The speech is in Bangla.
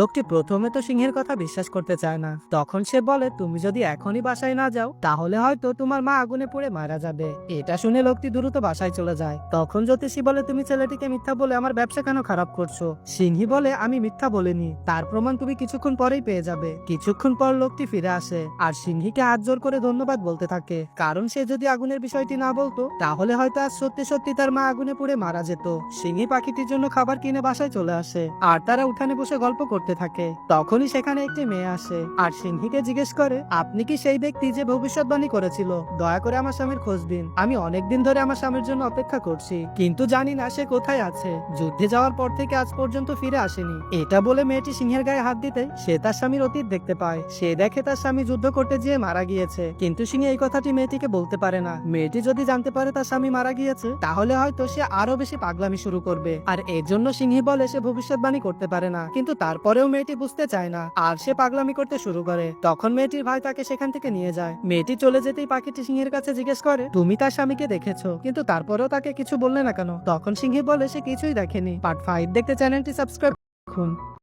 লোকটি প্রথমে তো সিংহের কথা বিশ্বাস করতে চায় না। তখন সে বলে, তুমি যদি এখনই বাসায় না যাও তাহলে হয়তো তোমার মা আগুনে পুড়ে মারা যাবে। এটা শুনে লোকটি দ্রুত বাসায় চলে যায়। তখন জ্যোতিষী বলে, তুমি ছেলেটিকে মিথ্যা বলে আমার ব্যবসা কেন খারাপ করছো? সিংহী বলে, আমি মিথ্যা বলিনি, তার প্রমাণ তুমি কিছুক্ষণ পরেই পেয়ে যাবে। কিছুক্ষণ পর লোকটি ফিরে আসে আর সিংহীকে হাত জোর করে ধন্যবাদ বলতে থাকে, কারণ সে যদি আগুনের বিষয়টি না বলতো তাহলে হয়তো আজ সত্যি সত্যি তার মা আগুনে পুড়ে মারা যেত। সিংহী পাখিটির জন্য খাবার কিনে বাসায় চলে আসে আর তারা উঠানে বসে গল্প করতে থাকে। তখনই সেখানে একটি মেয়ে আসে আর সিংহীকে জিজ্ঞেস করে, আপনি কি সেই ব্যক্তি যে ভবিষ্যৎবাণী করেছিল? দয়া করে আমার স্বামীর খোঁজ দিন, আমি অনেকদিন ধরে আমার স্বামীর জন্য অপেক্ষা করছি, কিন্তু জানি না সে কোথায় আছে। যুদ্ধে যাওয়ার পর থেকে আজ পর্যন্ত ফিরে আসেনি। এটা বলে মেয়েটি সিংহের গায়ে হাত দিতে সে তার স্বামীর অতীত দেখতে পায়। সে দেখে তার স্বামী যুদ্ধ করতে গিয়ে মারা গিয়েছে, কিন্তু সিংহ এই কথাটি মেয়েটিকে বলতে পারে না। মেয়েটি যদি জানতে পারে তার স্বামী মারা গিয়েছে তাহলে হয়তো সে আরো বেশি পাগলামি শুরু করবে, আর এর জন্য সিংহী বলে সে ভবিষ্যৎবাণী করতে পারে না। কিন্তু তারপরেও মেয়েটি বুঝতে চায় না আর সে পাগলামি করতে শুরু করে। তখন মেয়েটির ভাই তাকে সেখান থেকে নিয়ে যায়। মেয়েটি চলে যেতেই পাখিটি সিংহের কাছে জিজ্ঞেস করে, তুমি তার স্বামীকে দেখেছো, কিন্তু তারপরেও তাকে কিছু বললে না কেন? তখন সিংহী বলে সে কিছুই দেখেনি। পার্ট 5 দেখতে চ্যানেলটি সাবস্ক্রাইব করুন।